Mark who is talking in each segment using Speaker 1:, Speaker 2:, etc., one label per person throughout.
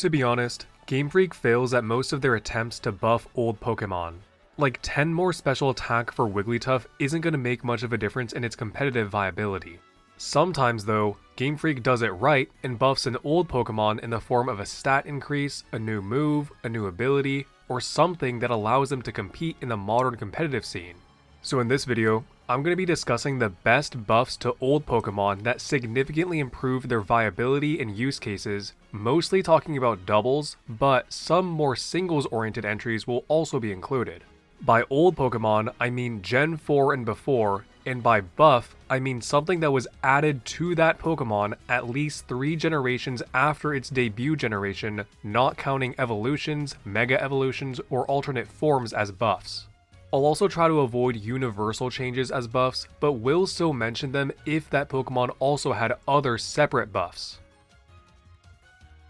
Speaker 1: To be honest, Game Freak fails at most of their attempts to buff old Pokémon. Like 10 more special attack for Wigglytuff isn't going to make much of a difference in its competitive viability. Sometimes though, Game Freak does it right and buffs an old Pokémon in the form of a stat increase, a new move, a new ability, or something that allows them to compete in the modern competitive scene. So in this video, I'm going to be discussing the best buffs to old Pokémon that significantly improve their viability and use cases, mostly talking about doubles, but some more singles oriented entries will also be included. By old Pokémon, I mean Gen 4 and before, and by buff, I mean something that was added to that Pokémon at least 3 generations after its debut generation, not counting evolutions, mega evolutions, or alternate forms as buffs. I'll also try to avoid universal changes as buffs, but will still mention them if that Pokémon also had other separate buffs.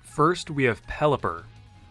Speaker 1: First, we have Pelipper.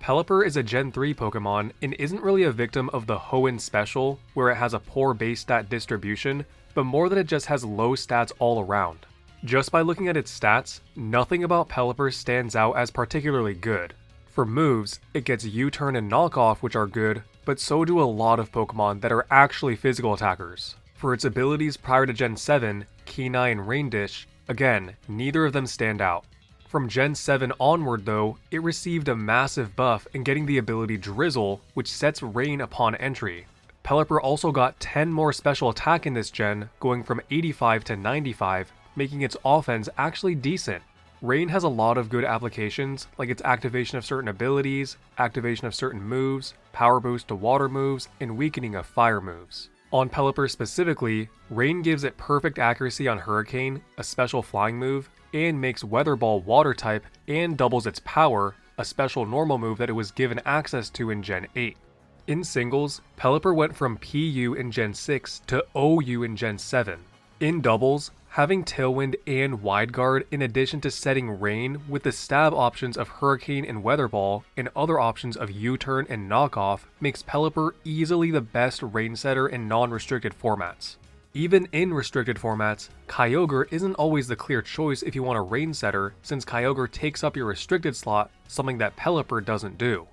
Speaker 1: Pelipper is a Gen 3 Pokémon and isn't really a victim of the Hoenn special, where it has a poor base stat distribution, but more that it just has low stats all around. Just by looking at its stats, nothing about Pelipper stands out as particularly good. For moves, it gets U-turn and knockoff, which are good, but so do a lot of Pokemon that are actually physical attackers. For its abilities prior to Gen 7, Kenai and Rain Dish, again, neither of them stand out. From Gen 7 onward though, it received a massive buff in getting the ability Drizzle, which sets rain upon entry. Pelipper also got 10 more special attack in this gen, going from 85 to 95, making its offense actually decent. Rain has a lot of good applications, like its activation of certain abilities, activation of certain moves, power boost to water moves, and weakening of fire moves. On Pelipper specifically, Rain gives it perfect accuracy on Hurricane, a special flying move, and makes Weather Ball water type and doubles its power, a special normal move that it was given access to in Gen 8. In singles, Pelipper went from PU in Gen 6 to OU in Gen 7. In doubles, having Tailwind and Wide Guard in addition to setting Rain with the stab options of Hurricane and Weather Ball and other options of U-turn and Knockoff makes Pelipper easily the best Rain setter in non-restricted formats. Even in restricted formats, Kyogre isn't always the clear choice if you want a Rain setter, since Kyogre takes up your restricted slot, something that Pelipper doesn't do.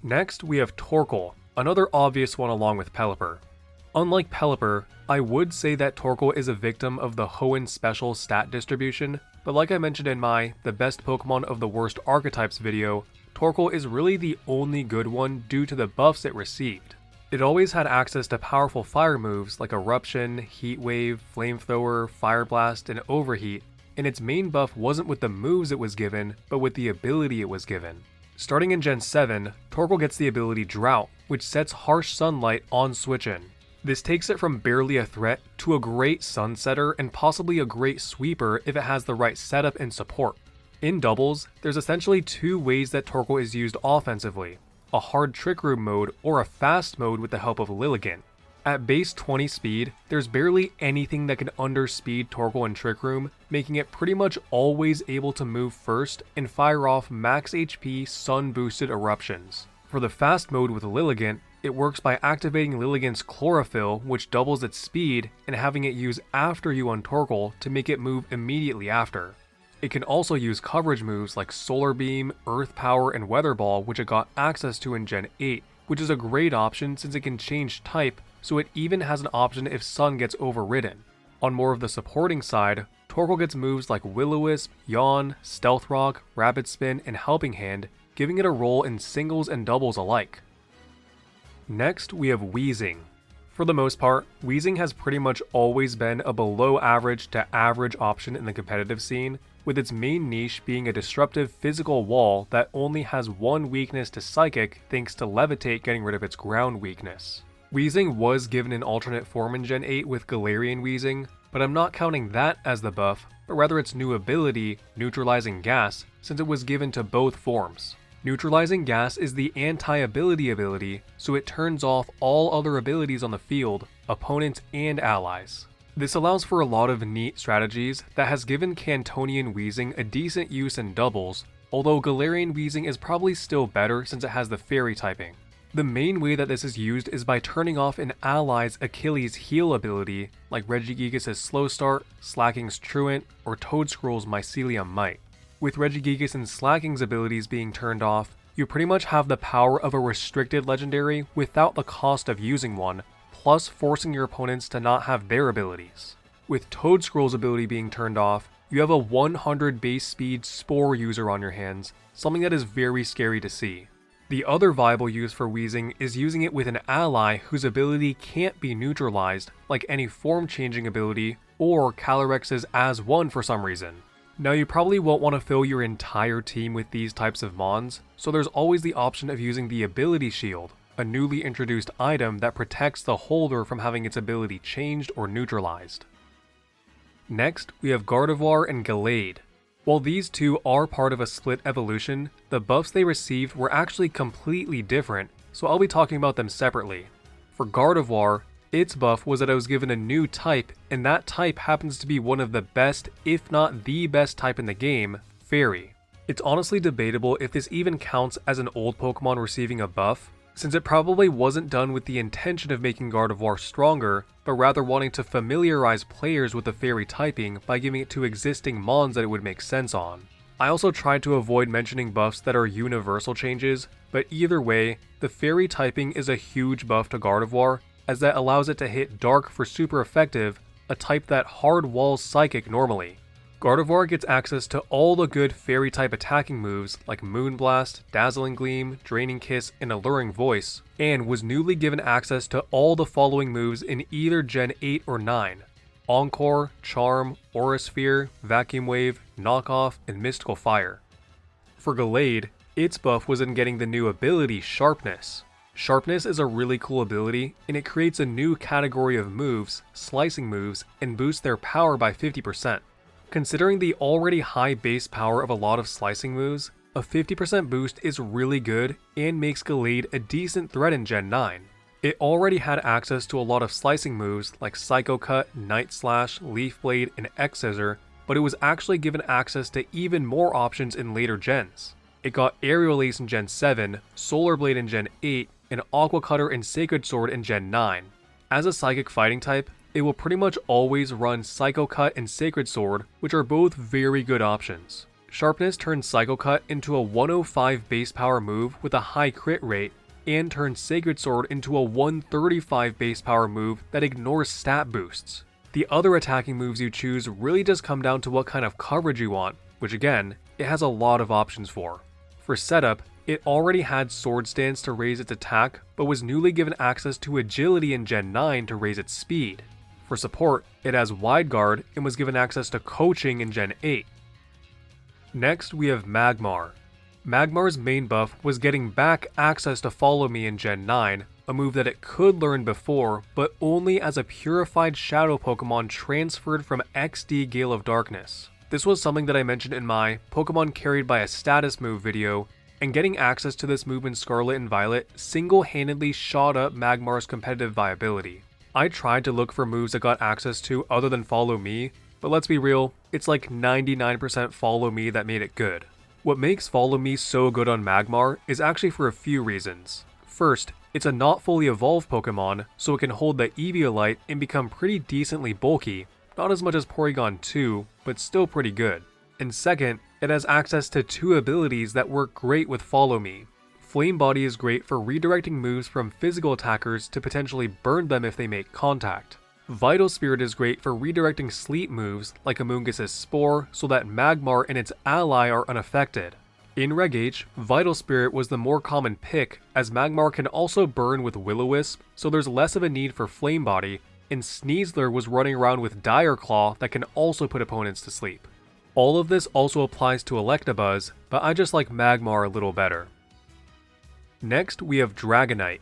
Speaker 1: Next, we have Torkoal, another obvious one along with Pelipper. Unlike Pelipper, I would say that Torkoal is a victim of the Hoenn special stat distribution, but like I mentioned in my The Best Pokemon of the Worst Archetypes video, Torkoal is really the only good one due to the buffs it received. It always had access to powerful fire moves like Eruption, Heat Wave, Flamethrower, Fire Blast, and Overheat, and its main buff wasn't with the moves it was given, but with the ability it was given. Starting in Gen 7, Torkoal gets the ability Drought, which sets Harsh Sunlight on switch-in. This takes it from barely a threat to a great Sunsetter and possibly a great sweeper if it has the right setup and support. In doubles, there's essentially 2 ways that Torkoal is used offensively, a hard Trick Room mode or a fast mode with the help of Lilligant. At base 20 speed, there's barely anything that can underspeed Torkoal in Trick Room, making it pretty much always able to move first and fire off max HP sun boosted eruptions. For the fast mode with Lilligant, it works by activating Lilligant's Chlorophyll, which doubles its speed, and having it use after you on Torkoal to make it move immediately after. It can also use coverage moves like Solar Beam, Earth Power, and Weather Ball, which it got access to in Gen 8, which is a great option since it can change type, so it even has an option if Sun gets overridden. On more of the supporting side, Torkoal gets moves like Will-O-Wisp, Yawn, Stealth Rock, Rapid Spin, and Helping Hand, giving it a role in singles and doubles alike. Next, we have Weezing. For the most part, Weezing has pretty much always been a below average to average option in the competitive scene, with its main niche being a disruptive physical wall that only has one weakness to Psychic thanks to Levitate getting rid of its ground weakness. Weezing was given an alternate form in Gen 8 with Galarian Weezing, but I'm not counting that as the buff, but rather its new ability, Neutralizing Gas, since it was given to both forms. Neutralizing Gas is the anti-ability ability, so it turns off all other abilities on the field, opponents and allies. This allows for a lot of neat strategies that has given Cantonian Weezing a decent use in doubles, although Galarian Weezing is probably still better since it has the fairy typing. The main way that this is used is by turning off an ally's Achilles heal ability, like Regigigas' Slow Start, Slacking's Truant, or Toedscruel's Mycelium Might. With Regigigas and Slacking's abilities being turned off, you pretty much have the power of a restricted legendary without the cost of using one, plus forcing your opponents to not have their abilities. With Toadscroll's ability being turned off, you have a 100 base speed Spore user on your hands, something that is very scary to see. The other viable use for Weezing is using it with an ally whose ability can't be neutralized, like any form changing ability or Calyrex's as one for some reason. Now you probably won't want to fill your entire team with these types of mons, so there's always the option of using the Ability Shield, a newly introduced item that protects the holder from having its ability changed or neutralized. Next, we have Gardevoir and Gallade. While these two are part of a split evolution, the buffs they received were actually completely different, so I'll be talking about them separately. For Gardevoir, its buff was that it was given a new type, and that type happens to be one of the best, if not the best type in the game, Fairy. It's honestly debatable if this even counts as an old Pokemon receiving a buff, since it probably wasn't done with the intention of making Gardevoir stronger, but rather wanting to familiarize players with the Fairy typing by giving it to existing mons that it would make sense on. I also tried to avoid mentioning buffs that are universal changes, but either way, the Fairy typing is a huge buff to Gardevoir, as that allows it to hit Dark for super effective, a type that hard walls Psychic normally. Gardevoir gets access to all the good Fairy type attacking moves like Moonblast, Dazzling Gleam, Draining Kiss, and Alluring Voice, and was newly given access to all the following moves in either Gen 8 or 9. Encore, Charm, Aura Sphere, Vacuum Wave, Knockoff, and Mystical Fire. For Gallade, its buff was in getting the new ability Sharpness. Sharpness is a really cool ability, and it creates a new category of moves, slicing moves, and boosts their power by 50%. Considering the already high base power of a lot of slicing moves, a 50% boost is really good and makes Gallade a decent threat in Gen 9. It already had access to a lot of slicing moves like Psycho Cut, Night Slash, Leaf Blade, and X-Scissor, but it was actually given access to even more options in later gens. It got Aerial Ace in Gen 7, Solar Blade in Gen 8, and Aqua Cutter and Sacred Sword in Gen 9. As a Psychic fighting type, it will pretty much always run Psycho Cut and Sacred Sword, which are both very good options. Sharpness turns Psycho Cut into a 105 base power move with a high crit rate, and turns Sacred Sword into a 135 base power move that ignores stat boosts. The other attacking moves you choose really just come down to what kind of coverage you want, which again, it has a lot of options for. For setup, it already had Sword Stance to raise its attack, but was newly given access to Agility in Gen 9 to raise its speed. For support, it has Wide Guard and was given access to Coaching in Gen 8. Next, we have Magmar. Magmar's main buff was getting back access to Follow Me in Gen 9, a move that it could learn before, but only as a purified Shadow Pokemon transferred from XD Gale of Darkness. This was something that I mentioned in my Pokemon Carried by a Status Move video, and getting access to this move in Scarlet and Violet single-handedly shot up Magmar's competitive viability. I tried to look for moves that got access to other than Follow Me, but let's be real, it's like 99% Follow Me that made it good. What makes Follow Me so good on Magmar is actually for a few reasons. First, it's a not fully evolved Pokemon, so it can hold the Eviolite and become pretty decently bulky, not as much as Porygon 2, but still pretty good. And second, it has access to two abilities that work great with Follow Me. Flame Body is great for redirecting moves from physical attackers to potentially burn them if they make contact. Vital Spirit is great for redirecting sleep moves like Amoonguss's Spore so that Magmar and its ally are unaffected. In Reg H, Vital Spirit was the more common pick as Magmar can also burn with Will-O-Wisp, so there's less of a need for Flame Body, and Sneasler was running around with Dire Claw that can also put opponents to sleep. All of this also applies to Electabuzz, but I just like Magmar a little better. Next, we have Dragonite.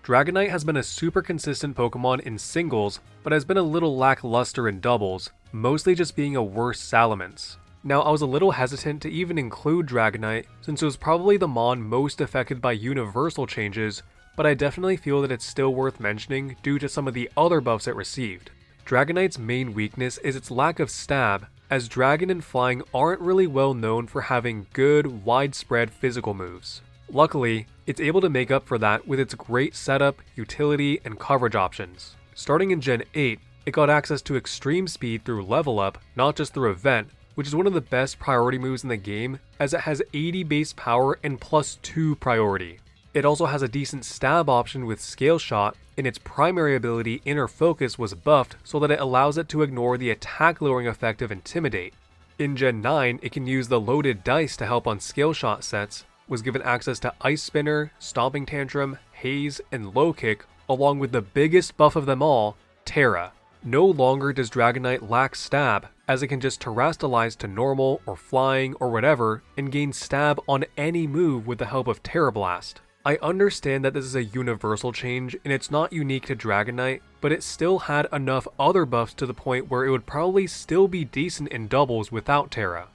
Speaker 1: Dragonite has been a super consistent Pokemon in singles, but has been a little lackluster in doubles, mostly just being a worse Salamence. Now, I was a little hesitant to even include Dragonite, since it was probably the Mon most affected by universal changes, but I definitely feel that it's still worth mentioning due to some of the other buffs it received. Dragonite's main weakness is its lack of stab, as Dragon and Flying aren't really well known for having good, widespread physical moves. Luckily, it's able to make up for that with its great setup, utility, and coverage options. Starting in Gen 8, it got access to extreme speed through level up, not just through event, which is one of the best priority moves in the game as it has 80 base power and +2 priority. It also has a decent stab option with Scale Shot, and its primary ability Inner Focus was buffed so that it allows it to ignore the attack lowering effect of Intimidate. In Gen 9, it can use the loaded dice to help on Scale Shot sets, was given access to Ice Spinner, Stomping Tantrum, Haze, and Low Kick, along with the biggest buff of them all, Terra. No longer does Dragonite lack stab, as it can just terrestrialize to normal or flying or whatever and gain stab on any move with the help of Terra Blast. I understand that this is a universal change and it's not unique to Dragonite, but it still had enough other buffs to the point where it would probably still be decent in doubles without Terra.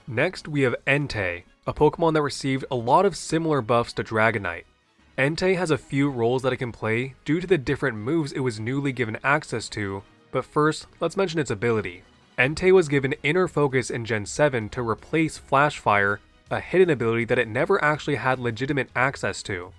Speaker 1: Next we have Entei, a Pokemon that received a lot of similar buffs to Dragonite. Entei has a few roles that it can play due to the different moves it was newly given access to, but first, let's mention its ability. Entei was given Inner Focus in Gen 7 to replace Flash Fire, a hidden ability that it never actually had legitimate access to.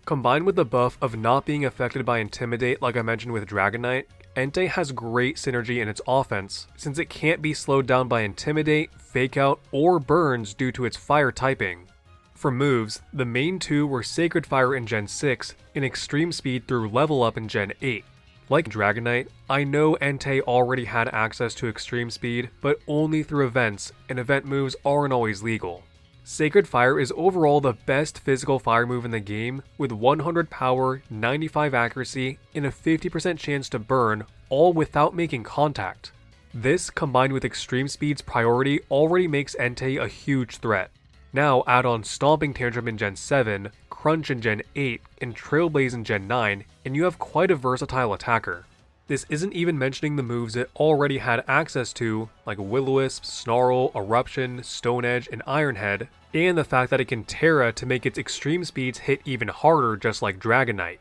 Speaker 1: Combined with the buff of not being affected by Intimidate like I mentioned with Dragonite, Entei has great synergy in its offense, since it can't be slowed down by Intimidate, Fake Out, or Burns due to its fire typing. For moves, the main two were Sacred Fire in Gen 6 and Extreme Speed through Level Up in Gen 8. Like Dragonite, I know Entei already had access to Extreme Speed, but only through events, and event moves aren't always legal. Sacred Fire is overall the best physical fire move in the game, with 100 power, 95 accuracy, and a 50% chance to burn, all without making contact. This, combined with Extreme Speed's priority, already makes Entei a huge threat. Now add on Stomping Tantrum in Gen 7, Crunch in Gen 8, and Trailblaze in Gen 9, and you have quite a versatile attacker. This isn't even mentioning the moves it already had access to, like Will-O-Wisp, Snarl, Eruption, Stone Edge, and Iron Head, and the fact that it can Terra to make its extreme speeds hit even harder just like Dragonite.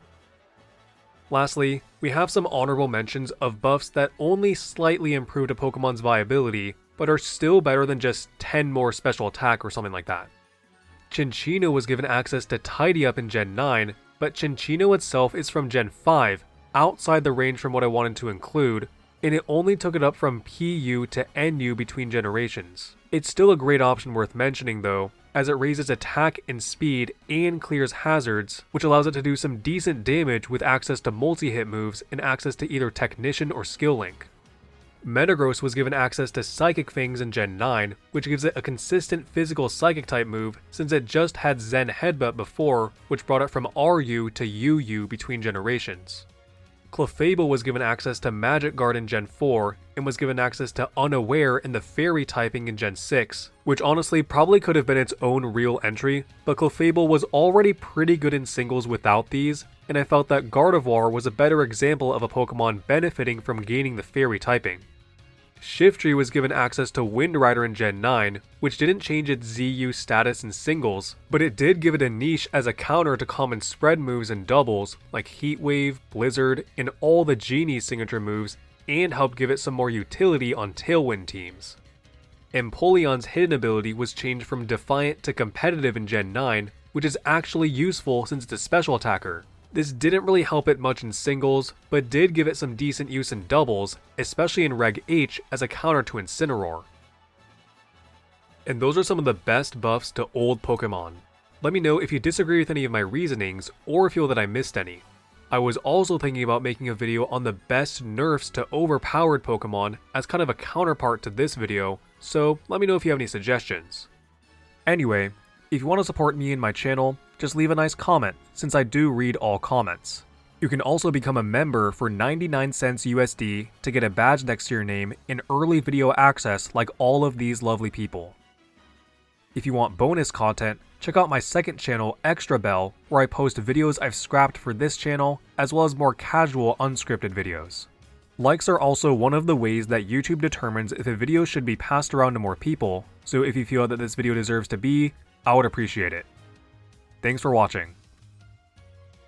Speaker 1: Lastly, we have some honorable mentions of buffs that only slightly improved a Pokemon's viability, but are still better than just 10 more special attack or something like that. Cinccino was given access to Tidy Up in Gen 9, but Cinccino itself is from Gen 5, outside the range from what I wanted to include, and it only took it up from PU to NU between generations. It's still a great option worth mentioning though, as it raises attack and speed and clears hazards, which allows it to do some decent damage with access to multi-hit moves and access to either Technician or Skill Link. Metagross was given access to Psychic Fangs in Gen 9, which gives it a consistent physical Psychic type move since it just had Zen Headbutt before, which brought it from RU to UU between generations. Clefable was given access to Magic Guard in Gen 4, and was given access to Unaware in the Fairy typing in Gen 6, which honestly probably could have been its own real entry, but Clefable was already pretty good in singles without these, and I felt that Gardevoir was a better example of a Pokemon benefiting from gaining the Fairy typing. Shiftry was given access to Wind Rider in Gen 9, which didn't change its ZU status in singles, but it did give it a niche as a counter to common spread moves in doubles, like Heat Wave, Blizzard, and all the Genie's signature moves, and helped give it some more utility on Tailwind teams. Empoleon's hidden ability was changed from Defiant to Competitive in Gen 9, which is actually useful since it's a special attacker. This didn't really help it much in singles, but did give it some decent use in doubles, especially in Reg H as a counter to Incineroar. And those are some of the best buffs to old Pokemon. Let me know if you disagree with any of my reasonings, or feel that I missed any. I was also thinking about making a video on the best nerfs to overpowered Pokemon as kind of a counterpart to this video, so let me know if you have any suggestions. Anyway, if you want to support me and my channel, just leave a nice comment, since I do read all comments. You can also become a member for 99 cents USD to get a badge next to your name and early video access like all of these lovely people. If you want bonus content, check out my second channel, Extra Bell, where I post videos I've scrapped for this channel, as well as more casual unscripted videos. Likes are also one of the ways that YouTube determines if a video should be passed around to more people, so if you feel that this video deserves to be, I would appreciate it. Thanks for watching.